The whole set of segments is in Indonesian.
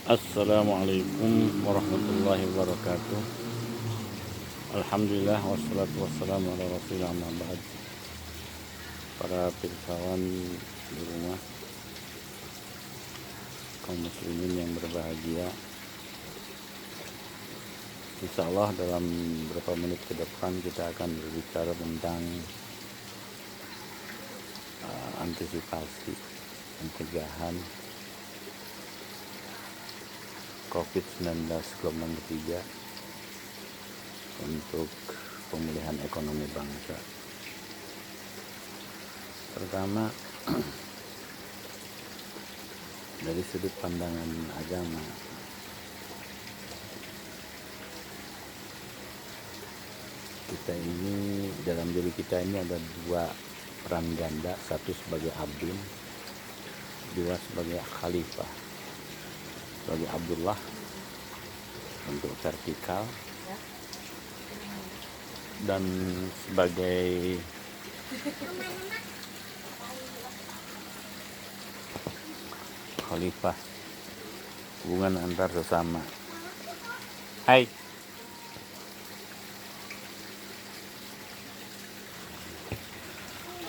Assalamualaikum warahmatullahi wabarakatuh. Alhamdulillah wassalatu wassalamu ala rasulillah amma ba'd. Para pirsawan di rumah, kaum muslimin yang berbahagia, insya Allah dalam beberapa menit ke depan kita akan berbicara tentang antisipasi pencegahan COVID-19 gelombang ketiga untuk pemulihan ekonomi bangsa. Pertama, dari sudut pandangan agama, kita ini, dalam diri kita ini ada dua peran ganda, satu sebagai abdin, dua sebagai khalifah. Sebagai Abdullah untuk vertikal, dan sebagai khalifah, hubungan antar sesama. Hai.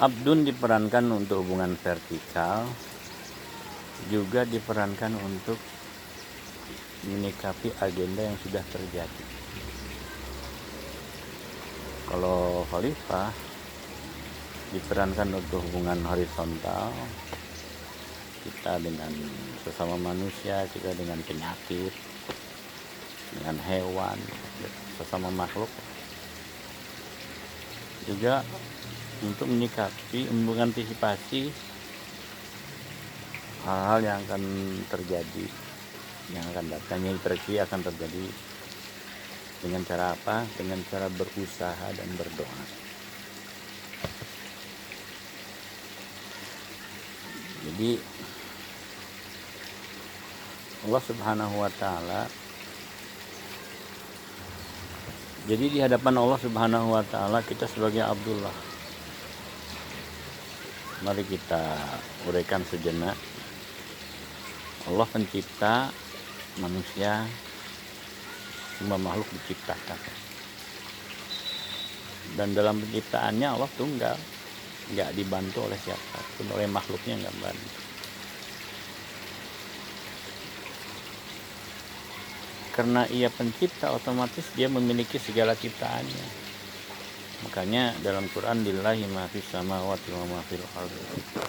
Abdun diperankan untuk hubungan vertikal, juga diperankan untuk menyikapi agenda yang sudah terjadi. Kalau khalifah diperankan untuk hubungan horizontal, kita dengan sesama manusia, kita dengan penyakit, dengan hewan, sesama makhluk, juga untuk menyikapi, mengantisipasi hal-hal yang akan terjadi, yang akan datang, yang diprediksi akan terjadi. Dengan cara apa? Dengan cara berusaha dan berdoa. Jadi Allah Subhanahu wa Ta'ala, jadi di hadapan Allah Subhanahu wa Ta'ala kita sebagai Abdullah, mari kita uraikan sejenak. Allah pencipta manusia, semua makhluk diciptakan, dan dalam penciptaannya Allah tunggal, nggak dibantu oleh siapapun, oleh makhluknya nggak bantu. Karena ia pencipta, otomatis dia memiliki segala ciptaannya. Makanya dalam Quran, lillahi ma fis samawati wa ma fil ardi,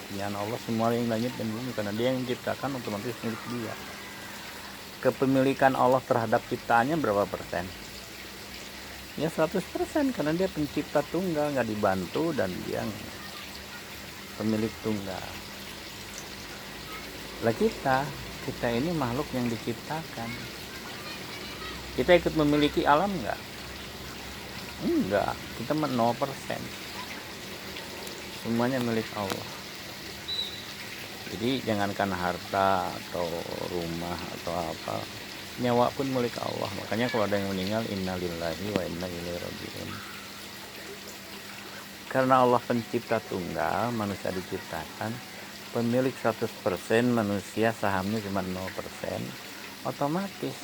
punyaan Allah semua yang langit dan bumi, karena dia yang menciptakan, otomatis milik dia. Kepemilikan Allah terhadap ciptaannya berapa persen? Ya 100%, karena dia pencipta tunggal, nggak dibantu, dan dia pemilik tunggal. Lah kita ini makhluk yang diciptakan. Kita ikut memiliki alam nggak? Enggak, kita 0%. Semuanya milik Allah. Jadi jangankan harta atau rumah atau apa, nyawa pun milik Allah. Makanya kalau ada yang meninggal, innalillahi wa inna ilaihi raji'un. Karena Allah pencipta tunggal, manusia diciptakan, pemilik 100%, manusia sahamnya cuma 0%, otomatis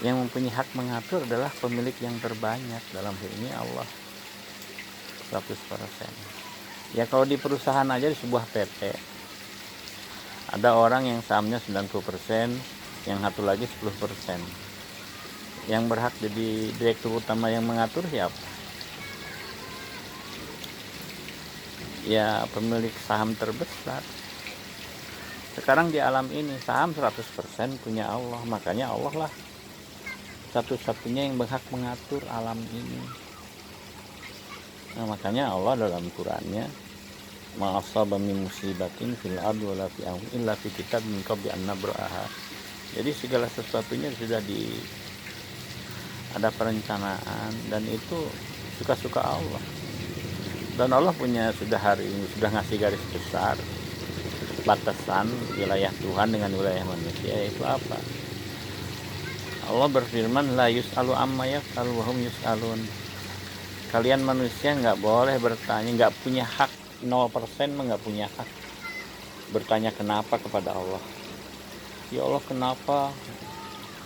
yang mempunyai hak mengatur adalah pemilik yang terbanyak, dalam hal ini Allah 100%. Ya kalau di perusahaan aja, di sebuah PT, ada orang yang sahamnya 90%, yang satu lagi 10%. Yang berhak jadi direktur utama yang mengatur siapa? Ya pemilik saham terbesar. Sekarang di alam ini saham 100% punya Allah, makanya Allah lah satu-satunya yang berhak mengatur alam ini. Nah, makanya Allah dalam Qurannya, ma asaba min musibatin fil ardi wala fi anfusihim illa fi kitabim min qabli an nabra'aha. Jadi segala sesuatunya sudah ada perencanaan, dan itu suka-suka Allah. Dan Allah sudah hari ini sudah ngasih garis besar batasan wilayah Tuhan dengan wilayah manusia, yaitu apa? Allah berfirman, la yus'alu amma yaf'alu wa hum yus'alun. Kalian manusia nggak boleh bertanya, nggak punya hak, 0% nggak punya hak bertanya kenapa kepada Allah. Ya Allah, kenapa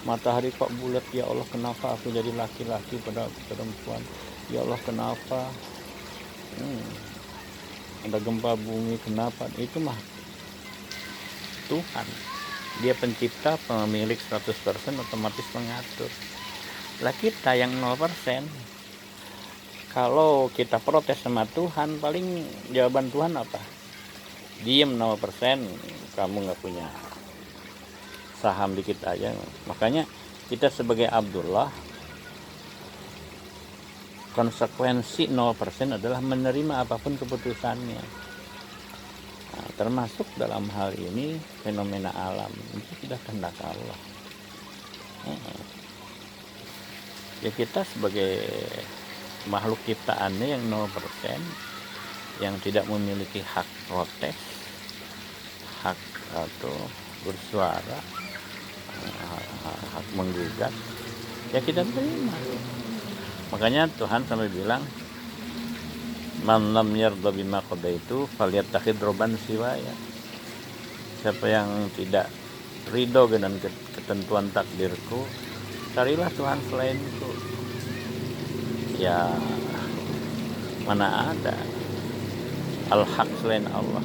matahari kok bulat? Ya Allah, kenapa aku jadi laki-laki pada perempuan? Ya Allah, kenapa ada gempa bumi? Kenapa? Itu mah Tuhan. Dia pencipta, pemilik 100%, otomatis mengatur. Lah kita yang 0%, kalau kita protes sama Tuhan, paling jawaban Tuhan apa? Diem 0%, kamu nggak punya saham dikit aja. Makanya kita sebagai Abdullah, konsekuensi 0% adalah menerima apapun keputusannya. Nah, termasuk dalam hal ini fenomena alam, itu sudah kehendak Allah. Ya kita sebagai makhluk ciptaannya yang 0%, yang tidak memiliki hak protes, hak atau bersuara, hak menggugat, ya kita terima. Makanya Tuhan sampai bilang, man lam yarda bima qadaitu falyattakhid robban siwaya. Siapa yang tidak ridho dengan ketentuan takdirku, carilah Tuhan selainku. Ya mana ada al-haq selain Allah,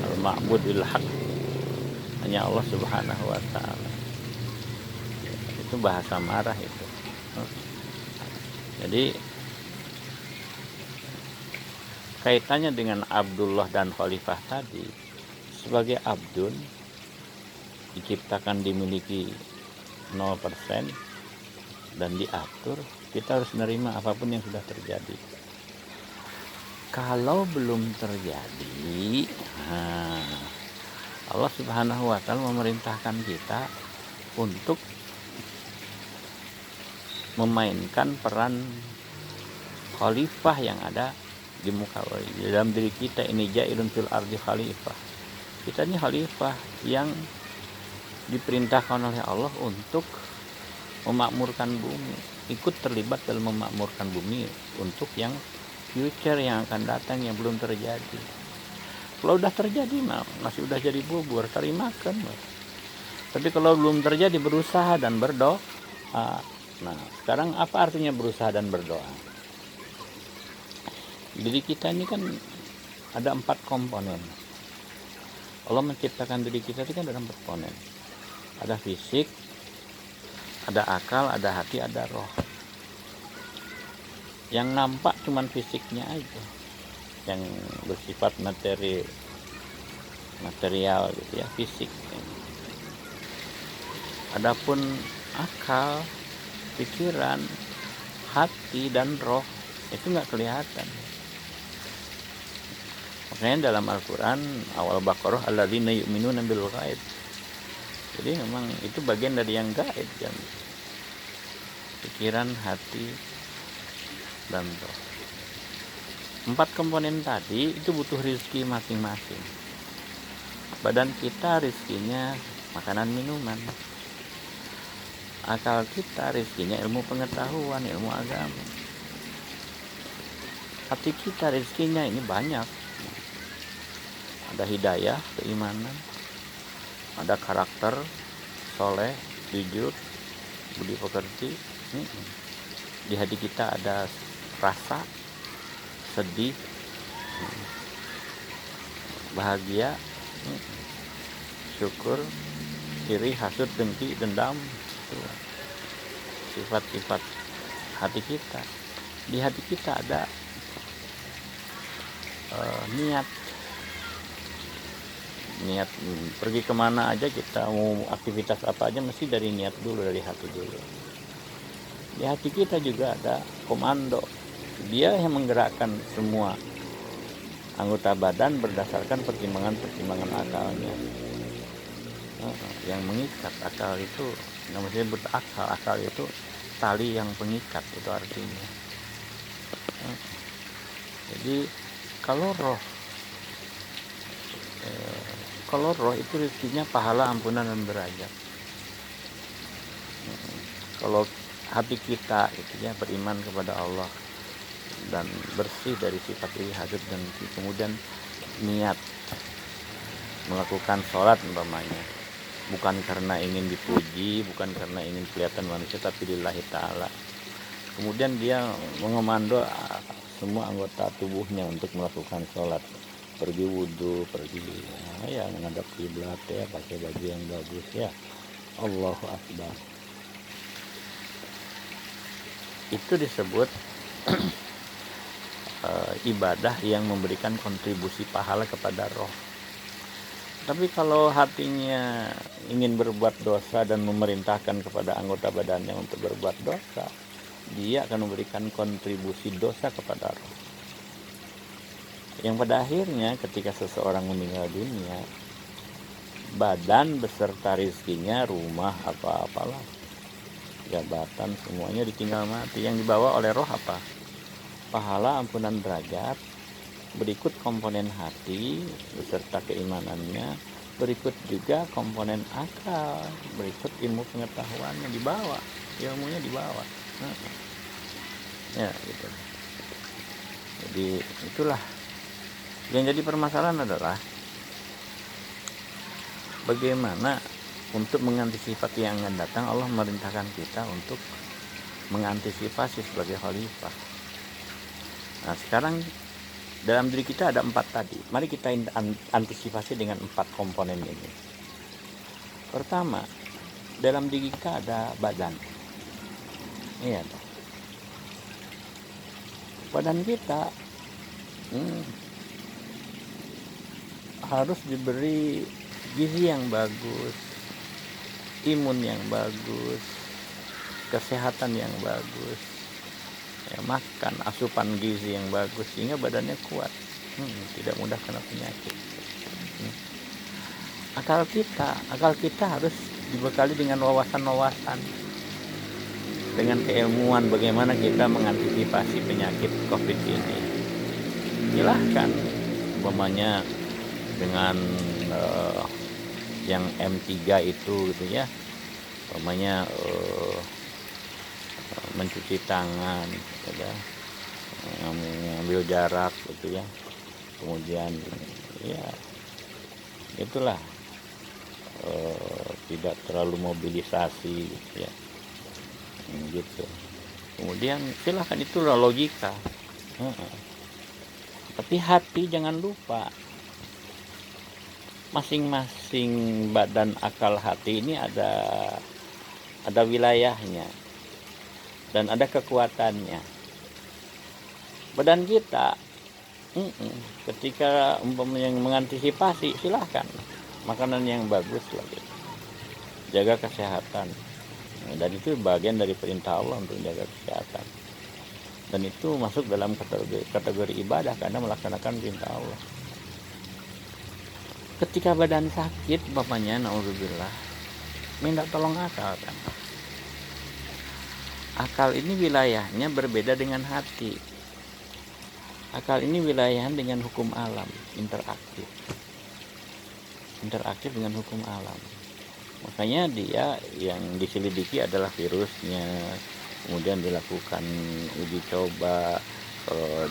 al-ma'bud bil haq, hanya Allah subhanahu wa ta'ala. Itu bahasa marah itu. Jadi kaitannya dengan Abdullah dan Khalifah tadi, sebagai abdun diciptakan, dimiliki 0% dan diatur, kita harus menerima apapun yang sudah terjadi. Kalau belum terjadi, Allah subhanahu wa ta'ala memerintahkan kita untuk memainkan peran khalifah yang ada di muka bumi. Dalam diri kita ini ja'ilun fil ardi khalifah. Kita ini khalifah yang diperintahkan oleh Allah untuk memakmurkan bumi, ikut terlibat dalam memakmurkan bumi untuk yang future, yang akan datang, yang belum terjadi. Kalau udah terjadi masih udah jadi bubur, terimakan. Tapi kalau belum terjadi, berusaha dan berdoa. Nah, sekarang apa artinya berusaha dan berdoa? Diri kita ini kan ada 4 komponen. Allah menciptakan diri kita itu kan ada 4 komponen. Ada fisik, ada akal, ada hati, ada roh. Yang nampak cuman fisiknya aja, yang bersifat material gitu ya, fisik. Adapun akal, pikiran, hati, dan roh itu nggak kelihatan. Makanya dalam Al-Quran awal Baqarah, alladzina yu'minuna bil ghaib. Jadi memang itu bagian dari yang gaib, kan? Pikiran, hati, dan roh. 4 komponen tadi itu butuh rezeki masing-masing. Badan kita rezekinya makanan, minuman. Akal kita rezekinya ilmu pengetahuan, ilmu agama. Hati kita rezekinya ini banyak. Ada hidayah, keimanan, ada karakter, soleh, jujur, budi pekerti. Di hati kita ada rasa, sedih, bahagia, syukur, iri, hasud, dengki, dendam. Sifat-sifat hati kita. Di hati kita ada niat pergi kemana aja, kita mau aktivitas apa aja mesti dari niat dulu, dari hati dulu. Di hati kita juga ada komando, dia yang menggerakkan semua anggota badan berdasarkan pertimbangan akalnya. Yang mengikat akal itu namanya akal itu tali yang pengikat, itu artinya. Jadi kalau roh itu rezekinya pahala, ampunan, dan derajat. Kalau hati kita itu ya beriman kepada Allah dan bersih dari sifat iri, hasad, dan kemudian niat melakukan sholat umpamanya, bukan karena ingin dipuji, bukan karena ingin kelihatan manusia, tapi lillahi ta'ala. Kemudian dia mengomando semua anggota tubuhnya untuk melakukan sholat, pergi wudhu, pergi ya menghadap kiblat ya, pakai baju yang bagus ya, Allahu Akbar. Itu disebut ibadah yang memberikan kontribusi pahala kepada roh. Tapi kalau hatinya ingin berbuat dosa dan memerintahkan kepada anggota badannya untuk berbuat dosa, dia akan memberikan kontribusi dosa kepada roh. Yang pada akhirnya ketika seseorang meninggal dunia, badan beserta rizkinya, rumah, apa-apalah, jabatan, semuanya ditinggal mati. Yang dibawa oleh roh apa? Pahala, ampunan derajat, berikut komponen hati beserta keimanannya, berikut juga komponen akal, berikut ilmu pengetahuannya dibawa, ilmunya dibawa. Ya gitu. Jadi itulah yang jadi permasalahan adalah bagaimana untuk mengantisipasi yang akan datang. Allah memerintahkan kita untuk mengantisipasi sebagai khalifah. Nah sekarang dalam diri kita ada 4 tadi. Mari kita antisipasi dengan 4 komponen ini. Pertama, dalam diri kita ada badan. Iya. Badan kita harus diberi gizi yang bagus, imun yang bagus, kesehatan yang bagus, ya, makan asupan gizi yang bagus sehingga badannya kuat, tidak mudah kena penyakit. Akal kita harus dibekali dengan wawasan-wawasan, dengan keilmuan bagaimana kita mengantisipasi penyakit COVID ini. Silahkan umpamanya dengan yang M3 itu gitu ya, umpamanya mencuci tangan gitu ya, mengambil jarak gitu ya, kemudian ya itulah tidak terlalu mobilisasi gitu ya, gitu. Kemudian silahkan, itulah logika. Tapi hati jangan lupa, masing-masing badan, akal, hati ini ada wilayahnya dan ada kekuatannya. Badan kita ketika umpamanya mengantisipasi, silahkan makanan yang bagus lagi, jaga kesehatan, dan itu bagian dari perintah Allah untuk jaga kesehatan, dan itu masuk dalam kategori ibadah karena melaksanakan perintah Allah. Ketika badan sakit, bapaknya naudzubillah, minta tolong akal kan. Akal ini wilayahnya berbeda dengan hati. Akal ini wilayahnya dengan hukum alam, interaktif dengan hukum alam. Makanya dia yang diselidiki adalah virusnya, kemudian dilakukan uji coba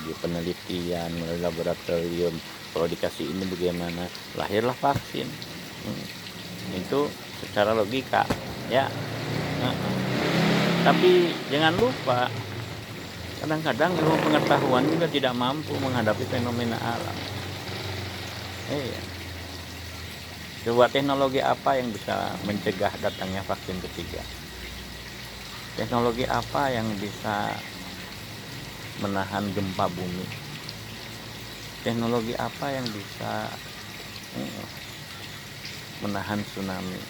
di penelitian melalui laboratorium. Kalau dikasih ini bagaimana, lahirlah vaksin. Itu secara logika ya. Tapi jangan lupa, kadang-kadang ilmu pengetahuan juga tidak mampu menghadapi fenomena alam. Coba teknologi apa yang bisa mencegah datangnya vaksin ketiga? Teknologi apa yang bisa menahan gempa bumi? Teknologi apa yang bisa menahan tsunami?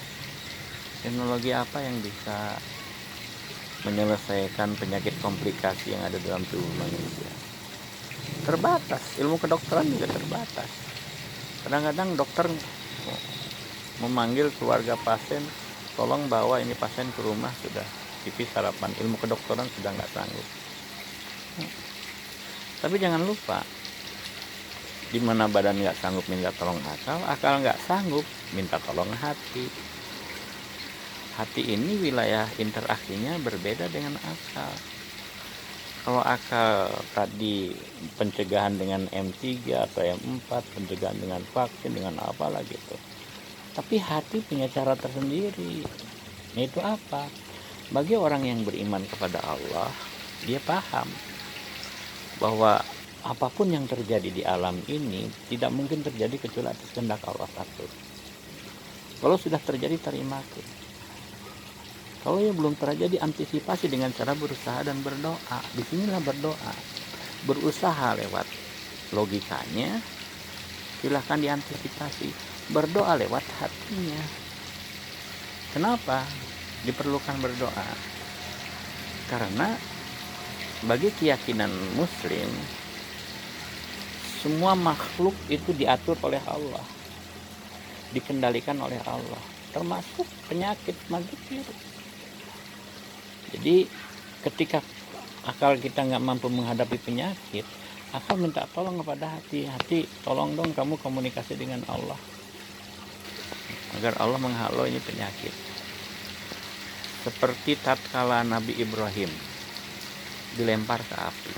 Teknologi apa yang bisa menyelesaikan penyakit komplikasi yang ada dalam tubuh manusia? Terbatas, ilmu kedokteran juga terbatas. Kadang-kadang dokter memanggil keluarga pasien, tolong bawa ini pasien ke rumah, sudah pipis sarapan. Ilmu kedokteran sudah nggak sanggup. Tapi jangan lupa, di mana badan nggak sanggup minta tolong akal nggak sanggup minta tolong hati. Hati ini wilayah interaksinya berbeda dengan akal. Kalau akal tadi pencegahan dengan M3 atau M4, pencegahan dengan vaksin, dengan apalah gitu. Tapi hati punya cara tersendiri. Yaitu apa? Bagi orang yang beriman kepada Allah, dia paham bahwa apapun yang terjadi di alam ini tidak mungkin terjadi kecuali atas kehendak Allah satu. Kalau sudah terjadi, terima. Kalau yang belum terjadi, antisipasi dengan cara berusaha dan berdoa. Disinilah berdoa. Berusaha lewat logikanya, silahkan diantisipasi. Berdoa lewat hatinya. Kenapa diperlukan berdoa? Karena bagi keyakinan Muslim, semua makhluk itu diatur oleh Allah, dikendalikan oleh Allah, termasuk penyakit virus. Jadi ketika akal kita nggak mampu menghadapi penyakit, akal minta tolong kepada hati. Hati, tolong dong kamu komunikasi dengan Allah agar Allah menghalau ini penyakit. Seperti tatkala Nabi Ibrahim dilempar ke api,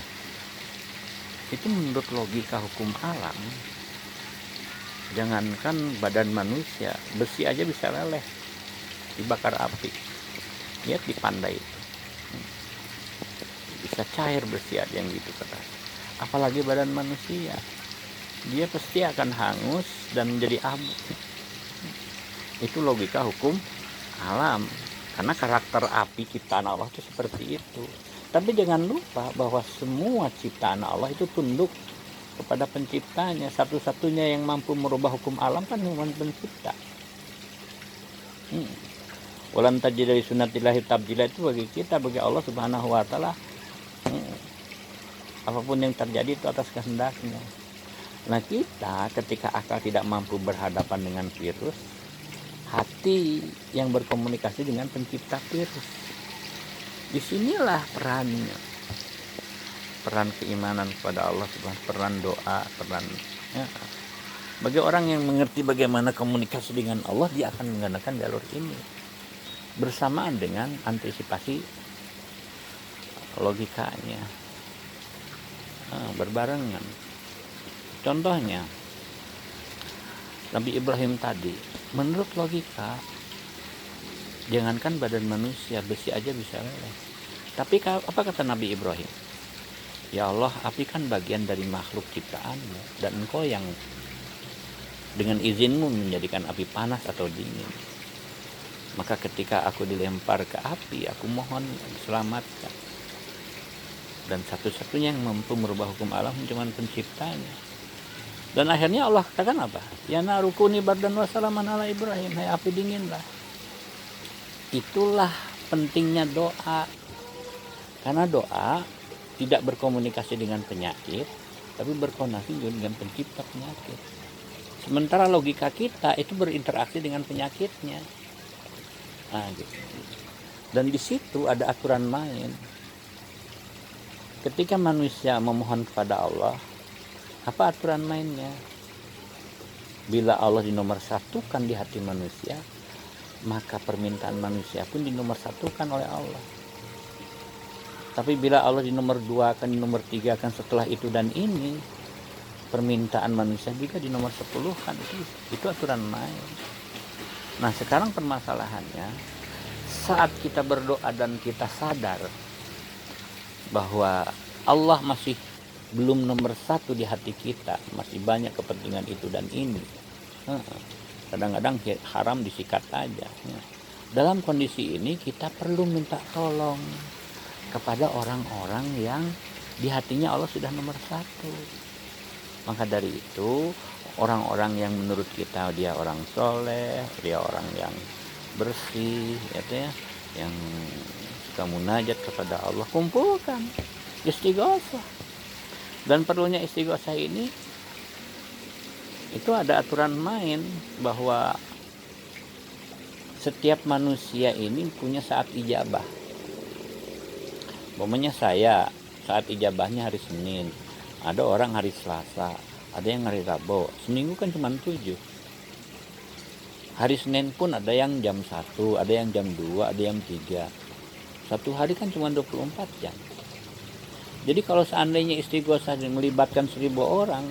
itu menurut logika hukum alam, jangankan badan manusia, besi aja bisa leleh dibakar api. Lihat di Pandai itu, bisa cair besi ada yang gitu keras. Apalagi badan manusia, dia pasti akan hangus dan menjadi abu. Itu logika hukum alam, karena karakter api ciptaan Allah itu seperti itu. Tapi jangan lupa bahwa semua ciptaan Allah itu tunduk kepada penciptanya. Satu-satunya yang mampu merubah hukum alam kan cuma pencipta. Walan tajid dari sunnatillahi tabdila, itu bagi kita, bagi Allah Subhanahu wa taala, apapun yang terjadi itu atas kehendaknya. Nah, kita ketika akal tidak mampu berhadapan dengan virus, hati yang berkomunikasi dengan pencipta virus. Disinilah perannya, peran keimanan kepada Allah Subhanahu, peran doa, peran ya. Bagi orang yang mengerti bagaimana komunikasi dengan Allah, dia akan menggunakan jalur ini bersamaan dengan antisipasi logikanya, berbarengan. Contohnya Nabi Ibrahim tadi, menurut logika, jangankan badan manusia, besi aja bisa leleh. Tapi apa kata Nabi Ibrahim? Ya Allah, api kan bagian dari makhluk ciptaanmu, dan engkau yang dengan izinmu menjadikan api panas atau dingin. Maka ketika aku dilempar ke api, aku mohon diselamatkan. Dan satu-satunya yang mampu merubah hukum alam cuma penciptanya. Dan akhirnya Allah katakan apa? Ya narukuni bardan wa salaman ala Ibrahim. Hai api dinginlah. Itulah pentingnya doa. Karena doa tidak berkomunikasi dengan penyakit, tapi berkomunikasi dengan pencipta penyakit. Sementara logika kita itu berinteraksi dengan penyakitnya. Nah, gitu. Dan di situ ada aturan main. Ketika manusia memohon kepada Allah, apa aturan mainnya? Bila Allah dinomorsatukan di hati manusia, maka permintaan manusia pun dinomorsatukan oleh Allah. Tapi bila Allah dinomor 2 akan dinomor 3 akan setelah itu dan ini, permintaan manusia juga dinomor 10 kan, itu aturan main. Nah, sekarang permasalahannya, saat kita berdoa dan kita sadar bahwa Allah masih belum nomor 1 di hati kita, masih banyak kepentingan itu dan ini, kadang-kadang haram disikat aja. Dalam kondisi ini kita perlu minta tolong kepada orang-orang yang di hatinya Allah sudah nomor 1. Maka dari itu, orang-orang yang menurut kita dia orang soleh, dia orang yang bersih, ya, yang suka munajat kepada Allah, kumpulkan istighosah. Dan perlunya istighosah ini, itu ada aturan main bahwa setiap manusia ini punya saat ijabah. Umpamanya saya, saat ijabahnya hari Senin, ada orang hari Selasa, ada yang hari Rabu. Seminggu kan cuma 7. Hari Senin pun ada yang jam 1, ada yang jam 2, ada yang 3. Satu hari kan cuma 24 jam. Jadi kalau seandainya istighosah melibatkan 1000 orang,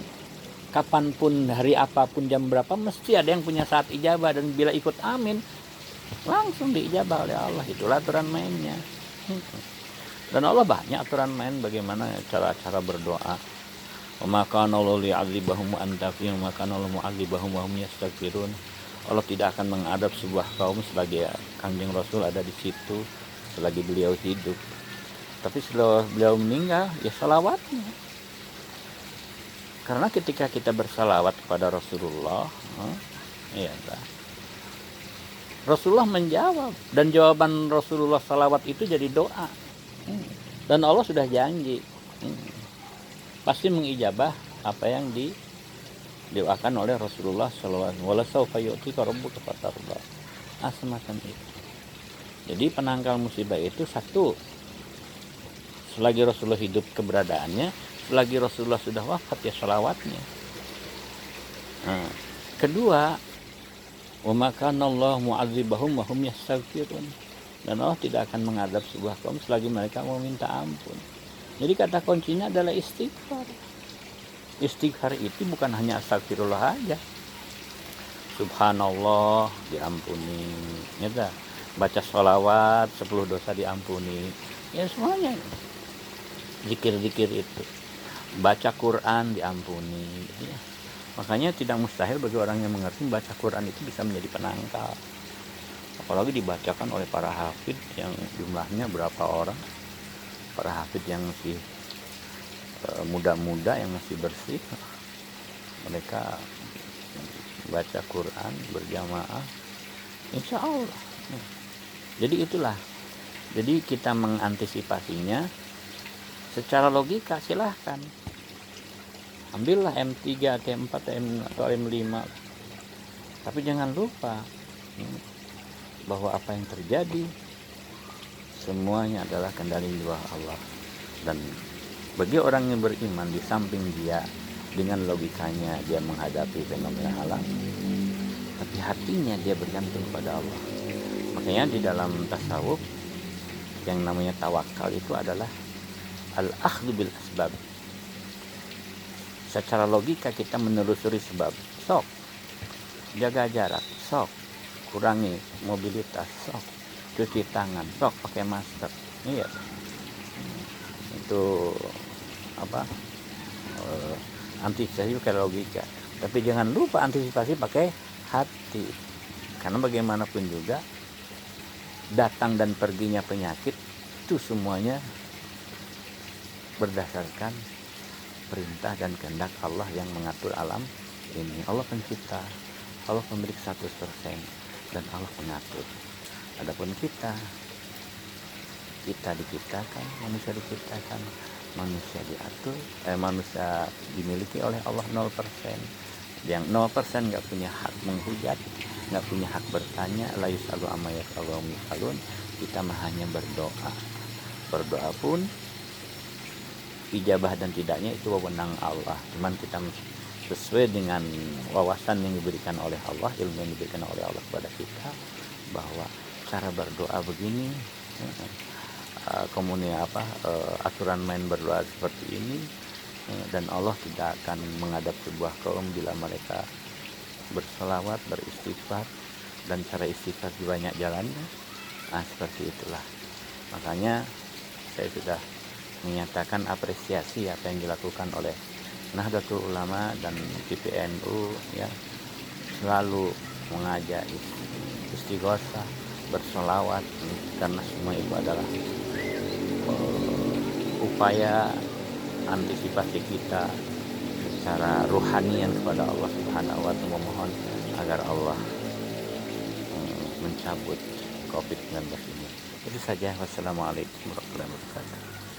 kapanpun, hari apapun, jam berapa, mesti ada yang punya saat ijabah. Dan bila ikut amin, langsung diijabah oleh Allah. Itulah aturan mainnya. Dan Allah banyak aturan main bagaimana cara-cara berdoa. Wa ma kana Allahu li'adzibahum wa anta fihim wa ma kana Allahu mu'adzibahum wa hum yastaghfirun. Allah tidak akan mengadab sebuah kaum selagi Kanjeng Rasul ada di situ, selagi beliau hidup. Tapi setelah beliau meninggal, ya salawatnya. Karena ketika kita bersalawat kepada Rasulullah, ya, Rasulullah menjawab. Dan jawaban Rasulullah salawat itu jadi doa. Dan Allah sudah janji, pasti mengijabah apa yang didoakan oleh Rasulullah SAW. Wala sawfa yu'tika rabbuka fatarda. Semacam itu. Jadi penangkal musibah itu satu, selagi Rasulullah hidup keberadaannya, selagi Rasulullah sudah wafat ya salawatnya. Kedua, wa ma kana Allah mu'adzibahum wa hum yastaghfirun. Dan Allah tidak akan mengadab sebuah kaum selagi mereka mau minta ampun. Jadi kata kuncinya adalah istighfar. Istighfar itu bukan hanya astagfirullah aja. Subhanallah diampuni, ya, baca sholawat 10 dosa diampuni, ya semuanya. Zikir-zikir itu, baca Quran diampuni, ya. Makanya tidak mustahil bagi orang yang mengerti baca Quran itu bisa menjadi penangkal. Apalagi dibacakan oleh para hafid yang jumlahnya berapa orang, para hafid yang masih muda-muda, yang masih bersih, mereka baca Quran berjamaah, insya Allah. Jadi itulah, jadi kita mengantisipasinya secara logika. Silahkan ambillah M3, T4, atau M5, tapi jangan lupa bahwa apa yang terjadi semuanya adalah kendali luar Allah. Dan bagi orang yang beriman, di samping dia dengan logikanya dia menghadapi fenomena alam, tapi hatinya dia bergantung pada Allah. Makanya di dalam tasawuf yang namanya tawakal itu adalah al-akhdhu bil asbab. Secara logika kita menelusuri sebab. Sok jaga jarak, sok kurangi mobilitas, sok cuci tangan, sok pakai masker. Iya, itu apa, antisipasi pakai logika. Tapi jangan lupa antisipasi pakai hati. Karena bagaimanapun juga datang dan perginya penyakit itu semuanya berdasarkan perintah dan kehendak Allah yang mengatur alam ini. Allah pencipta, Allah pemilik 100%, dan Allah pengatur. Adapun kita diciptakan, manusia diciptakan, manusia diatur, manusia dimiliki oleh Allah 0%. Yang 0% nggak punya hak menghujat, nggak punya hak bertanya. La yusalu amma yasalu misalun. Kita mah hanya berdoa. Berdoa pun ijabah dan tidaknya itu wewenang Allah. Cuman kita sesuai dengan wawasan yang diberikan oleh Allah, ilmu yang diberikan oleh Allah kepada kita, bahwa cara berdoa begini, aturan main berdoa seperti ini, dan Allah tidak akan menghadap sebuah kaum bila mereka berselawat, beristighfar, dan cara istighfar di banyak jalannya. Seperti itulah. Makanya saya sudah menyatakan apresiasi apa yang dilakukan oleh Nahdlatul Ulama dan PPNU, ya, selalu mengajak istighosah, bersolawat, karena semua itu adalah upaya antisipasi kita secara rohanian kepada Allah Subhanahu wa Ta'ala, memohon agar Allah mencabut COVID-19 ini. Itu saja. Wassalamualaikum warahmatullahi wabarakatuh.